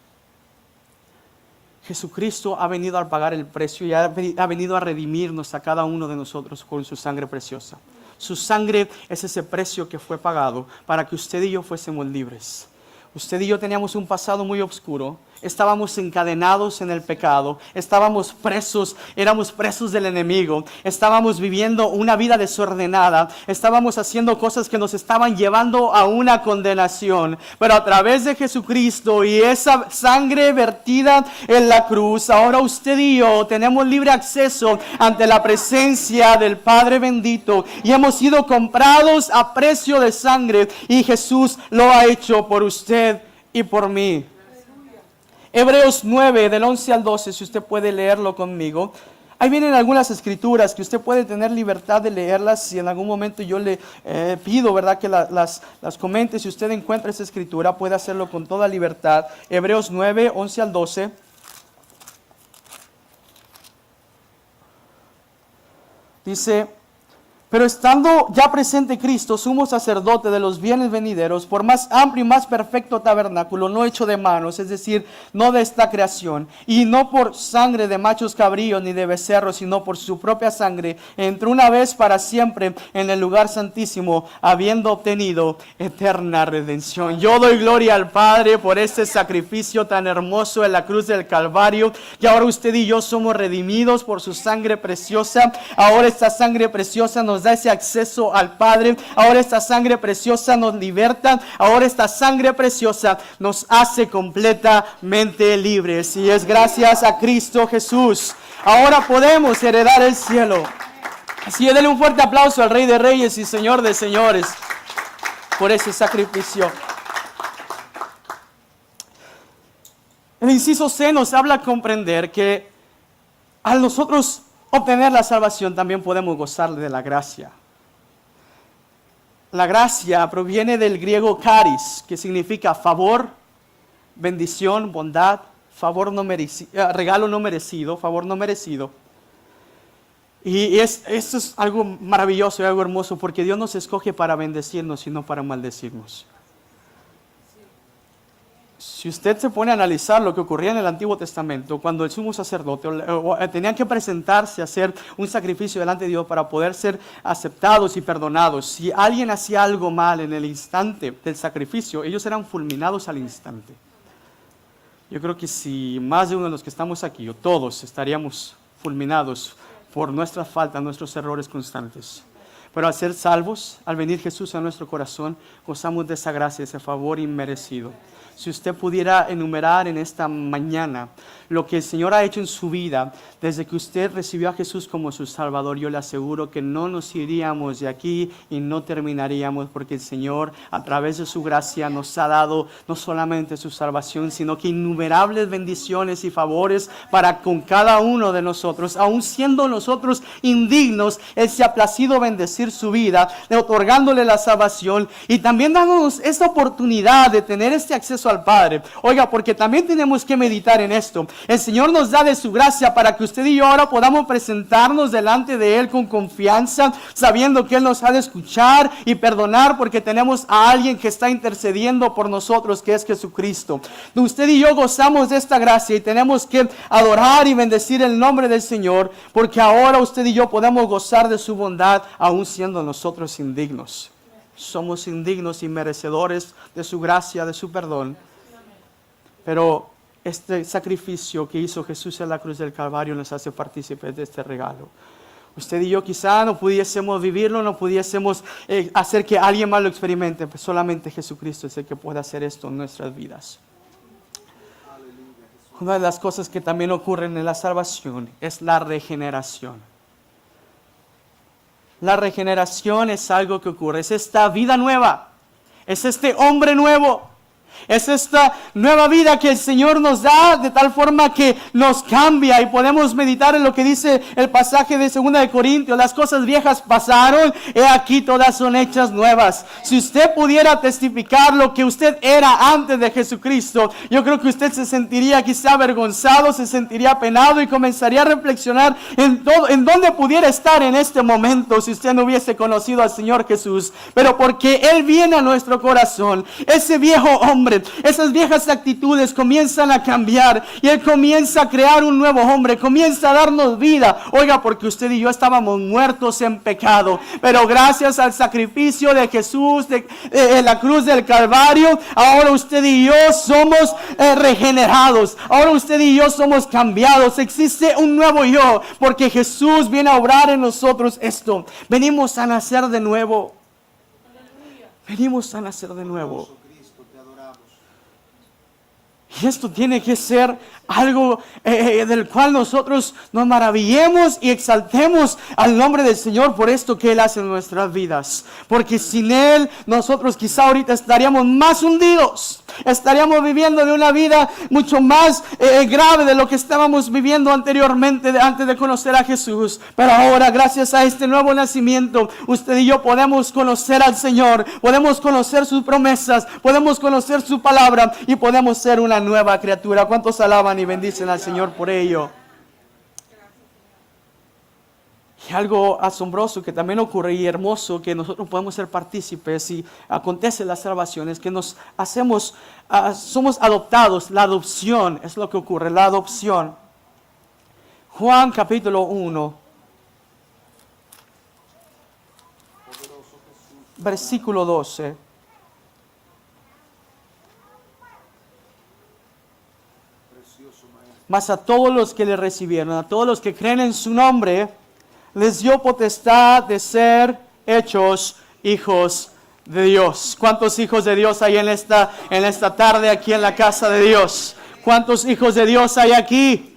Jesucristo ha venido a pagar el precio y ha venido a redimirnos a cada uno de nosotros con su sangre preciosa. Su sangre es ese precio que fue pagado para que usted y yo fuésemos libres. Usted y yo teníamos un pasado muy oscuro. Estábamos encadenados en el pecado, estábamos presos, éramos presos del enemigo, estábamos viviendo una vida desordenada, estábamos haciendo cosas que nos estaban llevando a una condenación. Pero a través de Jesucristo y esa sangre vertida en la cruz, ahora usted y yo tenemos libre acceso ante la presencia del Padre bendito y hemos sido comprados a precio de sangre, y Jesús lo ha hecho por usted y por mí. Hebreos 9, del 11 al 12, si usted puede leerlo conmigo. Ahí vienen algunas escrituras que usted puede tener libertad de leerlas. Si en algún momento yo le pido, ¿verdad?, que las comente. Si usted encuentra esa escritura, puede hacerlo con toda libertad. Hebreos 9, 11 al 12. Dice: pero estando ya presente Cristo, sumo sacerdote de los bienes venideros, por más amplio y más perfecto tabernáculo, no hecho de manos, es decir, no de esta creación, y no por sangre de machos cabríos ni de becerros, sino por su propia sangre, entró una vez para siempre en el lugar santísimo, habiendo obtenido eterna redención. Yo doy gloria al Padre por este sacrificio tan hermoso en la cruz del Calvario, que ahora usted y yo somos redimidos por su sangre preciosa. Ahora esta sangre preciosa nos da ese acceso al Padre. Ahora esta sangre preciosa nos liberta. Ahora esta sangre preciosa nos hace completamente libres. Y es gracias a Cristo Jesús. Ahora podemos heredar el cielo. Así que denle un fuerte aplauso al Rey de Reyes y Señor de Señores por ese sacrificio. El inciso C nos habla a comprender que al nosotros obtener la salvación también podemos gozar de la gracia. La gracia proviene del griego charis, que significa favor, bendición, bondad, favor no merecido, regalo no merecido, favor no merecido. Y esto es algo maravilloso y algo hermoso, porque Dios nos escoge para bendecirnos y no para maldecirnos. Si usted se pone a analizar lo que ocurría en el Antiguo Testamento, cuando el sumo sacerdote tenían que presentarse a hacer un sacrificio delante de Dios para poder ser aceptados y perdonados, si alguien hacía algo mal en el instante del sacrificio, ellos eran fulminados al instante. Yo creo que si más de uno de los que estamos aquí, o todos, estaríamos fulminados por nuestras faltas, nuestros errores constantes. Pero al ser salvos, al venir Jesús a nuestro corazón, gozamos de esa gracia, ese favor inmerecido. Si usted pudiera enumerar en esta mañana lo que el Señor ha hecho en su vida, desde que usted recibió a Jesús como su Salvador, yo le aseguro que no nos iríamos de aquí y no terminaríamos, porque el Señor a través de su gracia nos ha dado no solamente su salvación, sino que innumerables bendiciones y favores para con cada uno de nosotros. Aun siendo nosotros indignos, Él se ha placido bendecir su vida, otorgándole la salvación y también dándonos esta oportunidad de tener este acceso al Padre. Oiga, porque también tenemos que meditar en esto. El Señor nos da de su gracia para que usted y yo ahora podamos presentarnos delante de Él con confianza, sabiendo que Él nos ha de escuchar y perdonar, porque tenemos a alguien que está intercediendo por nosotros, que es Jesucristo. Usted y yo gozamos de esta gracia y tenemos que adorar y bendecir el nombre del Señor, porque ahora usted y yo podemos gozar de su bondad, aun siendo nosotros indignos. Somos indignos y merecedores de su gracia, de su perdón. Pero este sacrificio que hizo Jesús en la cruz del Calvario nos hace partícipes de este regalo. Usted y yo quizá no pudiésemos vivirlo, no pudiésemos hacer que alguien más lo experimente, pero solamente Jesucristo es el que puede hacer esto en nuestras vidas. Una de las cosas que también ocurren en la salvación es la regeneración. La regeneración es algo que ocurre, es esta vida nueva, es este hombre nuevo, es esta nueva vida que el Señor nos da de tal forma que nos cambia, y podemos meditar en lo que dice el pasaje de 2 de Corintios: las cosas viejas pasaron, he aquí todas son hechas nuevas. Si usted pudiera testificar lo que usted era antes de Jesucristo, yo creo que usted se sentiría quizá avergonzado, se sentiría apenado y comenzaría a reflexionar en dónde pudiera estar en este momento si usted no hubiese conocido al Señor Jesús. Pero porque Él viene a nuestro corazón, ese viejo hombre, esas viejas actitudes comienzan a cambiar y Él comienza a crear un nuevo hombre, comienza a darnos vida. Oiga, porque usted y yo estábamos muertos en pecado, pero gracias al sacrificio de Jesús en la cruz del Calvario, ahora usted y yo somos regenerados, ahora usted y yo somos cambiados. Existe un nuevo yo, porque Jesús viene a obrar en nosotros esto. Venimos a nacer de nuevo. Venimos a nacer de nuevo. Y esto tiene que ser algo del cual nosotros nos maravillemos y exaltemos al nombre del Señor por esto que Él hace en nuestras vidas. Porque sin Él nosotros quizá ahorita estaríamos más hundidos. estaríamos viviendo de una vida mucho más grave de lo que estábamos viviendo anteriormente, antes de conocer a Jesús. Pero ahora, gracias a este nuevo nacimiento, usted y yo podemos conocer al Señor, podemos conocer sus promesas, podemos conocer su palabra y podemos ser una nueva criatura. ¿Cuántos alaban y bendicen al Señor por ello? Y algo asombroso que también ocurre y hermoso que nosotros podemos ser partícipes y acontece la salvación es que nos hacemos, somos adoptados. La adopción es lo que ocurre, la adopción. Juan capítulo 1, versículo 12. Mas a todos los que le recibieron, a todos los que creen en su nombre, les dio potestad de ser hechos hijos de Dios. ¿Cuántos hijos de Dios hay en esta tarde aquí en la casa de Dios? ¿Cuántos hijos de Dios hay aquí?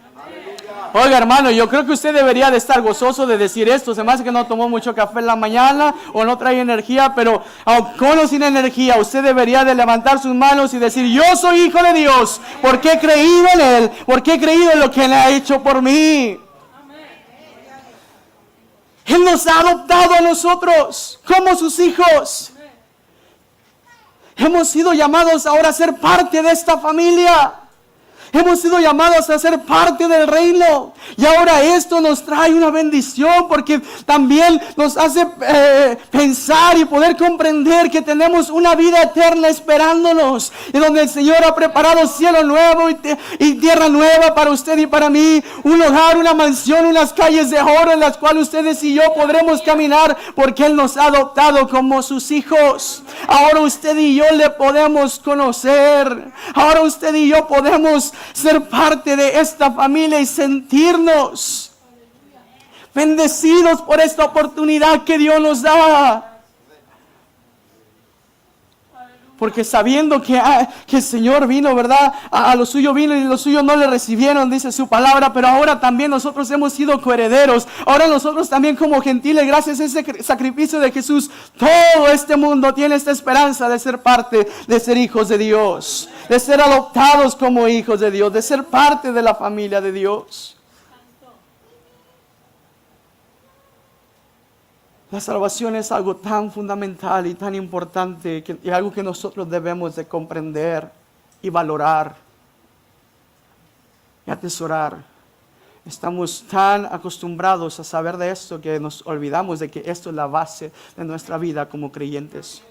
Oiga, hermano, yo creo que usted debería de estar gozoso de decir esto. Se me hace que no tomó mucho café en la mañana o no trae energía, pero con o sin energía, usted debería de levantar sus manos y decir: yo soy hijo de Dios, porque he creído en Él, porque he creído en lo que Él ha hecho por mí. Él nos ha adoptado a nosotros como sus hijos. Hemos sido llamados ahora a ser parte de esta familia. Hemos sido llamados a ser parte del reino. Y ahora esto nos trae una bendición, porque también nos hace pensar y poder comprender que tenemos una vida eterna esperándonos, y donde el Señor ha preparado cielo nuevo y tierra nueva para usted y para mí. Un hogar, una mansión, unas calles de oro en las cuales ustedes y yo podremos caminar, porque Él nos ha adoptado como sus hijos. Ahora usted y yo le podemos conocer. Ahora usted y yo podemos ser parte de esta familia y sentirnos bendecidos por esta oportunidad que Dios nos da. Porque sabiendo que el Señor vino, ¿verdad? A lo suyo vino y los suyos no le recibieron, dice su palabra. Pero ahora también nosotros hemos sido coherederos. Ahora nosotros también como gentiles, gracias a ese sacrificio de Jesús, todo este mundo tiene esta esperanza de ser parte, de ser hijos de Dios, de ser adoptados como hijos de Dios, de ser parte de la familia de Dios. La salvación es algo tan fundamental y tan importante, y algo que nosotros debemos de comprender y valorar y atesorar. Estamos tan acostumbrados a saber de esto que nos olvidamos de que esto es la base de nuestra vida como creyentes.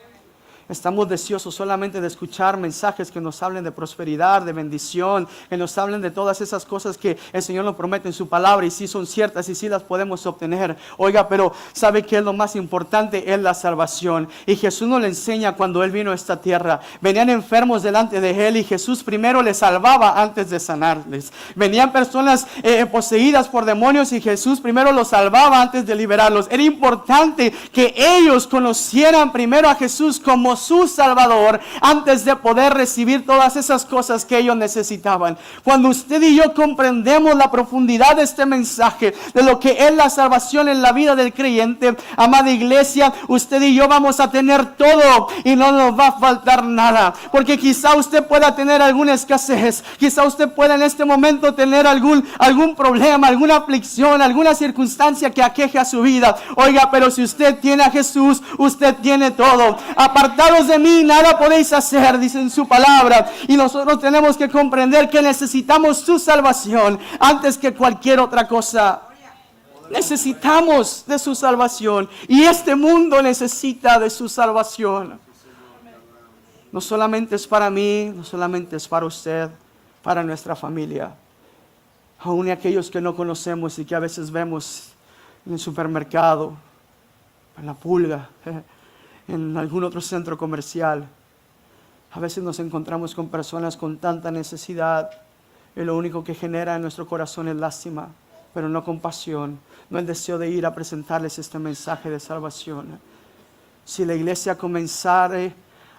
Estamos deseosos solamente de escuchar mensajes que nos hablen de prosperidad, de bendición, que nos hablen de todas esas cosas que el Señor nos promete en su palabra, y sí son ciertas y sí las podemos obtener. Oiga, pero ¿sabe qué es lo más importante? Es la salvación. Y Jesús nos lo enseña cuando Él vino a esta tierra. Venían enfermos delante de Él y Jesús primero les salvaba antes de sanarles. Venían personas poseídas por demonios y Jesús primero los salvaba antes de liberarlos. Era importante que ellos conocieran primero a Jesús como su Salvador antes de poder recibir todas esas cosas que ellos necesitaban. Cuando usted y yo comprendemos la profundidad de este mensaje, de lo que es la salvación en la vida del creyente, amada iglesia, usted y yo vamos a tener todo y no nos va a faltar nada. Porque quizá usted pueda tener alguna escasez, quizá usted pueda en este momento tener algún problema, alguna aflicción, alguna circunstancia que aqueje a su vida. Oiga, pero si usted tiene a Jesús, usted tiene todo. Apartados de mí nada podéis hacer, dice en su palabra. Y nosotros tenemos que comprender que necesitamos su salvación antes que cualquier otra cosa. Necesitamos de su salvación, y este mundo necesita de su salvación. No solamente es para mí, no solamente es para usted, para nuestra familia. Aún aquellos que no conocemos y que a veces vemos en el supermercado, en la pulga, en algún otro centro comercial. A veces nos encontramos con personas con tanta necesidad, y lo único que genera en nuestro corazón es lástima, pero no compasión, no el deseo de ir a presentarles este mensaje de salvación. Si la iglesia comenzara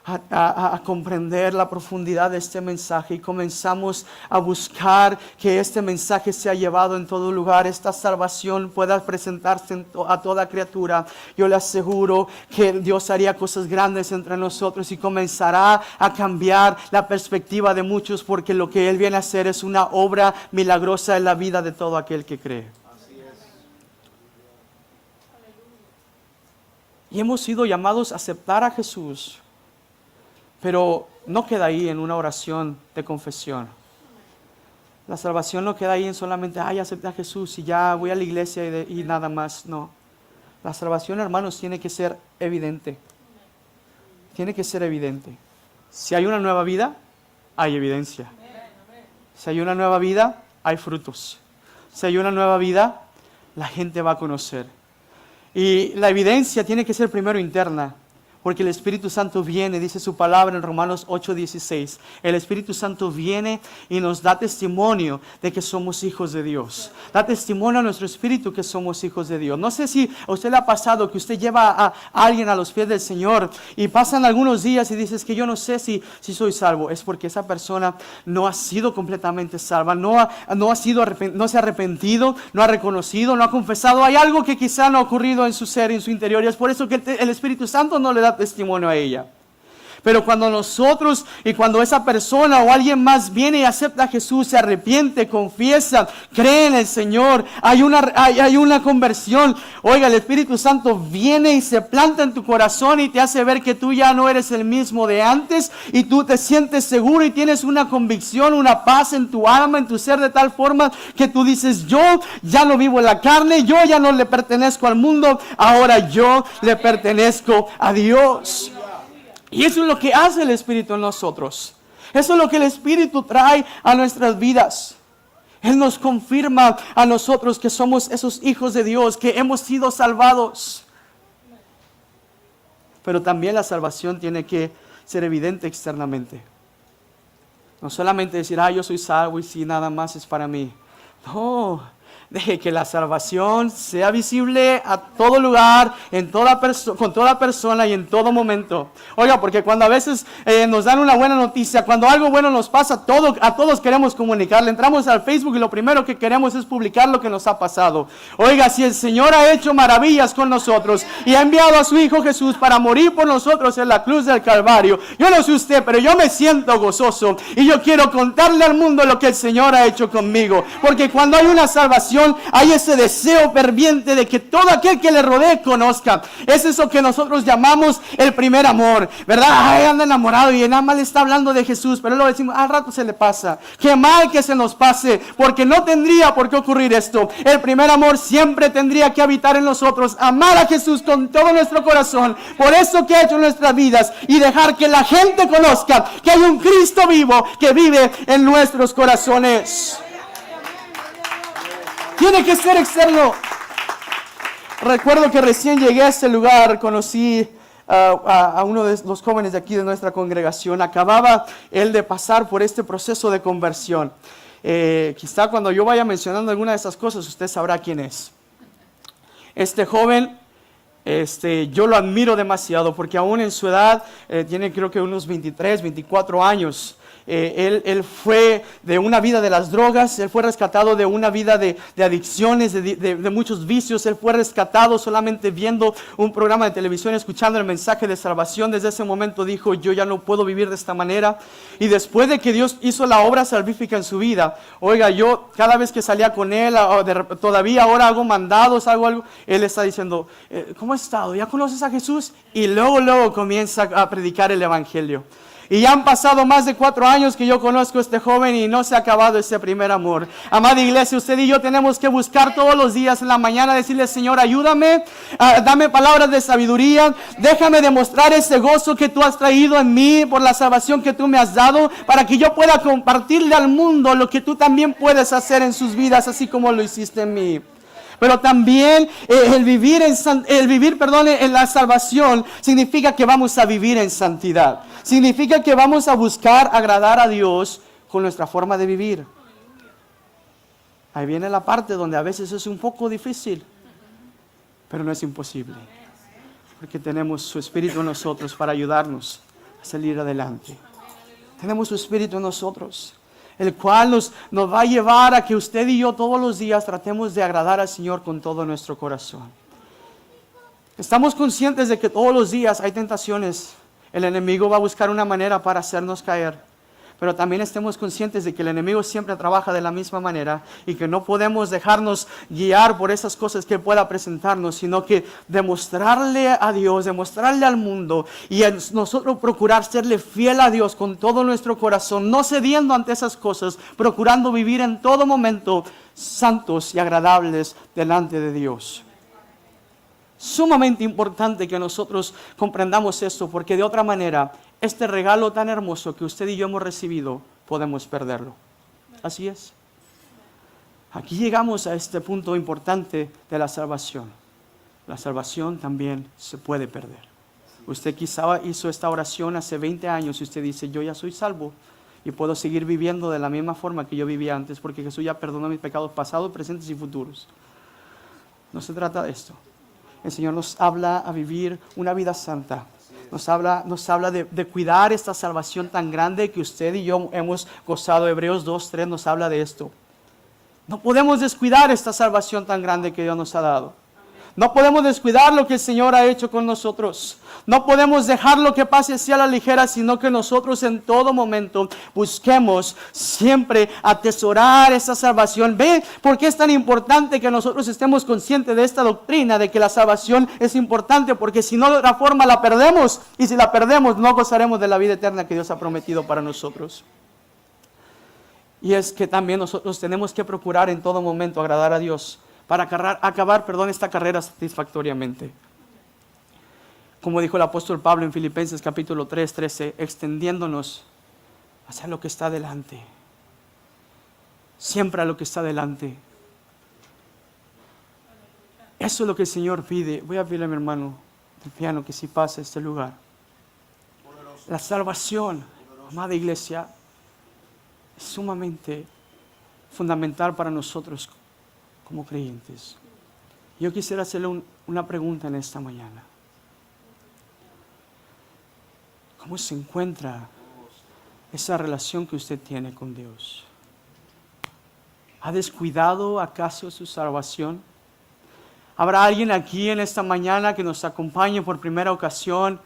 a comprender la profundidad de este mensaje y comenzamos a buscar que este mensaje sea llevado en todo lugar, esta salvación pueda presentarse a toda criatura, yo le aseguro que Dios haría cosas grandes entre nosotros y comenzará a cambiar la perspectiva de muchos, porque lo que Él viene a hacer es una obra milagrosa en la vida de todo aquel que cree. Y hemos sido llamados a aceptar a Jesús, pero no queda ahí en una oración de confesión. La salvación no queda ahí en solamente, acepté a Jesús y ya voy a la iglesia y nada más. No. La salvación, hermanos, tiene que ser evidente. Tiene que ser evidente. Si hay una nueva vida, hay evidencia. Si hay una nueva vida, hay frutos. Si hay una nueva vida, la gente va a conocer. Y la evidencia tiene que ser primero interna, porque el Espíritu Santo viene, dice su palabra en Romanos 8:16. El Espíritu Santo viene y nos da testimonio de que somos hijos de Dios. Da testimonio a nuestro espíritu que somos hijos de Dios. No sé si a usted le ha pasado que usted lleva a alguien a los pies del Señor y pasan algunos días y dices que yo no sé si soy salvo. Es porque esa persona no ha sido completamente salva, no se ha arrepentido, no ha reconocido, no ha confesado. Hay algo que quizá no ha ocurrido en su ser, en su interior, y es por eso que el Espíritu Santo no le da testimonio a ella. Pero cuando nosotros y cuando esa persona o alguien más viene y acepta a Jesús, se arrepiente, confiesa, cree en el Señor, hay una conversión. Oiga, el Espíritu Santo viene y se planta en tu corazón y te hace ver que tú ya no eres el mismo de antes y tú te sientes seguro y tienes una convicción, una paz en tu alma, en tu ser, de tal forma que tú dices, yo ya no vivo en la carne, yo ya no le pertenezco al mundo, ahora yo le pertenezco a Dios. Y eso es lo que hace el Espíritu en nosotros. Eso es lo que el Espíritu trae a nuestras vidas. Él nos confirma a nosotros que somos esos hijos de Dios, que hemos sido salvados. Pero también la salvación tiene que ser evidente externamente. No solamente decir, yo soy salvo y si nada más es para mí. No. Deje que la salvación sea visible a todo lugar, con toda persona y en todo momento. Oiga, porque cuando a veces nos dan una buena noticia, cuando algo bueno nos pasa, a todos queremos comunicarle. Entramos al Facebook y lo primero que queremos es publicar lo que nos ha pasado. Oiga, si el Señor ha hecho maravillas con nosotros y ha enviado a su Hijo Jesús para morir por nosotros en la cruz del Calvario, yo no sé usted, pero yo me siento gozoso y yo quiero contarle al mundo lo que el Señor ha hecho conmigo. Porque cuando hay una salvación, hay ese deseo ferviente de que todo aquel que le rodee conozca. Es eso que nosotros llamamos el primer amor, ¿verdad? Anda enamorado y nada más le está hablando de Jesús, pero luego decimos, al rato se le pasa. Qué mal que se nos pase, porque no tendría por qué ocurrir esto. El primer amor siempre tendría que habitar en nosotros, amar a Jesús con todo nuestro corazón, por eso que ha hecho en nuestras vidas, y dejar que la gente conozca que hay un Cristo vivo que vive en nuestros corazones. Tiene que ser externo. Recuerdo que recién llegué a este lugar, conocí a uno de los jóvenes de aquí de nuestra congregación. Acababa él de pasar por este proceso de conversión. Quizá cuando yo vaya mencionando alguna de esas cosas, usted sabrá quién es. Este joven, yo lo admiro demasiado porque aún en su edad, tiene creo que unos 23, 24 años. Él fue de una vida de las drogas, él fue rescatado de una vida de adicciones, de muchos vicios. Él fue rescatado solamente viendo un programa de televisión, escuchando el mensaje de salvación. Desde ese momento dijo, yo ya no puedo vivir de esta manera. Y después de que Dios hizo la obra salvífica en su vida, oiga, yo cada vez que salía con él, todavía ahora hago mandados, hago algo, él está diciendo, ¿cómo has estado? ¿Ya conoces a Jesús? Y luego comienza a predicar el evangelio. Y ya han pasado más de 4 años que yo conozco a este joven y no se ha acabado ese primer amor. Amada iglesia, usted y yo tenemos que buscar todos los días en la mañana, decirle, Señor, ayúdame, dame palabras de sabiduría, déjame demostrar ese gozo que tú has traído en mí por la salvación que tú me has dado, para que yo pueda compartirle al mundo lo que tú también puedes hacer en sus vidas, así como lo hiciste en mí. Pero también el vivir en la salvación significa que vamos a vivir en santidad. Significa que vamos a buscar agradar a Dios con nuestra forma de vivir. Ahí viene la parte donde a veces es un poco difícil, pero no es imposible. Porque tenemos su Espíritu en nosotros para ayudarnos a salir adelante. Tenemos su Espíritu en nosotros, el cual nos va a llevar a que usted y yo todos los días tratemos de agradar al Señor con todo nuestro corazón. Estamos conscientes de que todos los días hay tentaciones. El enemigo va a buscar una manera para hacernos caer. Pero también estemos conscientes de que el enemigo siempre trabaja de la misma manera y que no podemos dejarnos guiar por esas cosas que Él pueda presentarnos, sino que demostrarle a Dios, demostrarle al mundo y a nosotros procurar serle fiel a Dios con todo nuestro corazón, no cediendo ante esas cosas, procurando vivir en todo momento santos y agradables delante de Dios. Sumamente importante que nosotros comprendamos esto, porque de otra manera este regalo tan hermoso que usted y yo hemos recibido, podemos perderlo. Así es. Aquí llegamos a este punto importante de la salvación. La salvación también se puede perder. Usted quizá hizo esta oración hace 20 años y usted dice, yo ya soy salvo y puedo seguir viviendo de la misma forma que yo vivía antes, porque Jesús ya perdonó mis pecados pasados, presentes y futuros. No se trata de esto. El Señor nos habla a vivir una vida santa. Nos habla de cuidar esta salvación tan grande que usted y yo hemos gozado. Hebreos 2:3 nos habla de esto. No podemos descuidar esta salvación tan grande que Dios nos ha dado. No podemos descuidar lo que el Señor ha hecho con nosotros. No podemos dejar lo que pase así a la ligera, sino que nosotros en todo momento busquemos siempre atesorar esa salvación. ¿Ve por qué es tan importante que nosotros estemos conscientes de esta doctrina, de que la salvación es importante? Porque si no, de otra forma la perdemos. Y si la perdemos, no gozaremos de la vida eterna que Dios ha prometido para nosotros. Y es que también nosotros tenemos que procurar en todo momento agradar a Dios, para acabar esta carrera satisfactoriamente. Como dijo el apóstol Pablo en Filipenses capítulo 3:13, extendiéndonos hacia lo que está delante. Siempre a lo que está delante. Eso es lo que el Señor pide. Voy a pedirle a mi hermano del piano que si pase a este lugar. La salvación, amada iglesia, es sumamente fundamental para nosotros como creyentes. Yo quisiera hacerle una pregunta en esta mañana. ¿Cómo se encuentra esa relación que usted tiene con Dios? ¿Ha descuidado acaso su salvación? ¿Habrá alguien aquí en esta mañana que nos acompañe por primera ocasión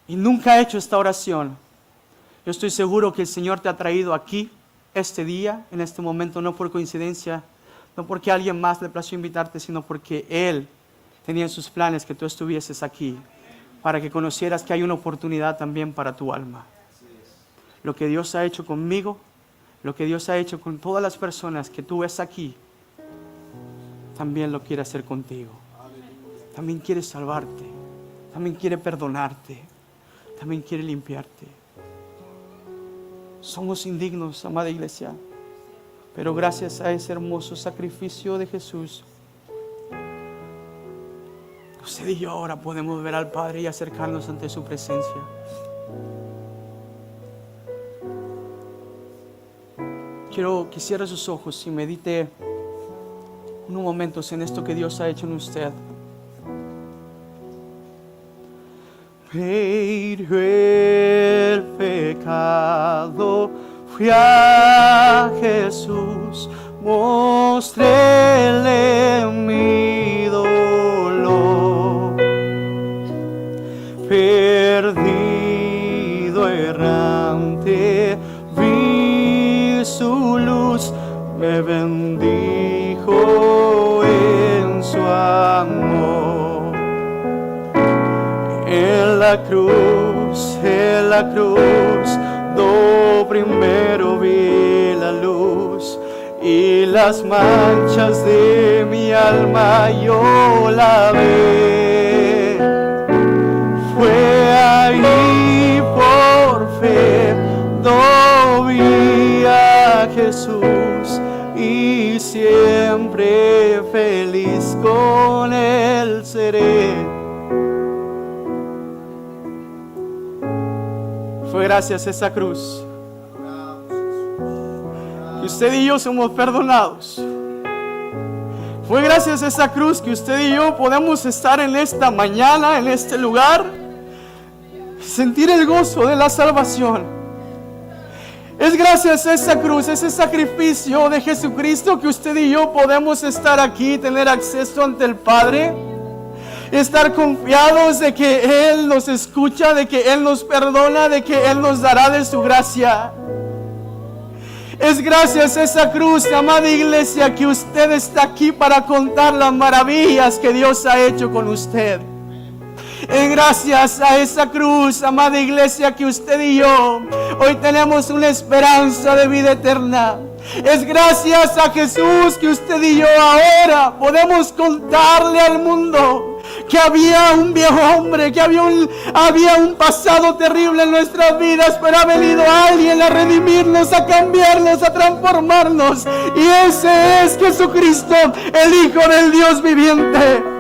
y nunca ha hecho esta oración? Yo estoy seguro que el Señor te ha traído aquí este día, en este momento, no por coincidencia, no porque alguien más le plació invitarte, sino porque Él tenía en sus planes que tú estuvieses aquí, para que conocieras que hay una oportunidad también para tu alma. Lo que Dios ha hecho conmigo, lo que Dios ha hecho con todas las personas que tú ves aquí, también lo quiere hacer contigo. También quiere salvarte, también quiere perdonarte, también quiere limpiarte. Somos indignos, amada iglesia, pero gracias a ese hermoso sacrificio de Jesús, usted y yo ahora podemos ver al Padre y acercarnos ante su presencia. Quiero que cierre sus ojos y medite unos momentos en esto que Dios ha hecho en usted. Paid el pecado, fui a Jesús, mostréle mi dolor. Perdido, errante, vi su luz, me bendijo en su amor. En la cruz, do primero vi la luz y las manchas de mi alma yo la vi. Fue ahí por fe, do vi a Jesús y siempre feliz con Él seré. Fue gracias a esa cruz que usted y yo somos perdonados. Fue gracias a esa cruz que usted y yo podemos estar en esta mañana, en este lugar. sentir el gozo de la salvación. Es gracias a esa cruz, ese sacrificio de Jesucristo, que usted y yo podemos estar aquí, tener acceso ante el Padre, estar confiados de que Él nos escucha, de que Él nos perdona, de que Él nos dará de su gracia. Es gracias a esa cruz, amada iglesia, que usted está aquí para contar las maravillas que Dios ha hecho con usted. Es gracias a esa cruz, amada iglesia, que usted y yo hoy tenemos una esperanza de vida eterna. Es gracias a Jesús que usted y yo ahora podemos contarle al mundo que había un viejo hombre, que había un pasado terrible en nuestras vidas, pero ha venido alguien a redimirnos, a cambiarnos, a transformarnos. Y ese es Jesucristo, el Hijo del Dios viviente.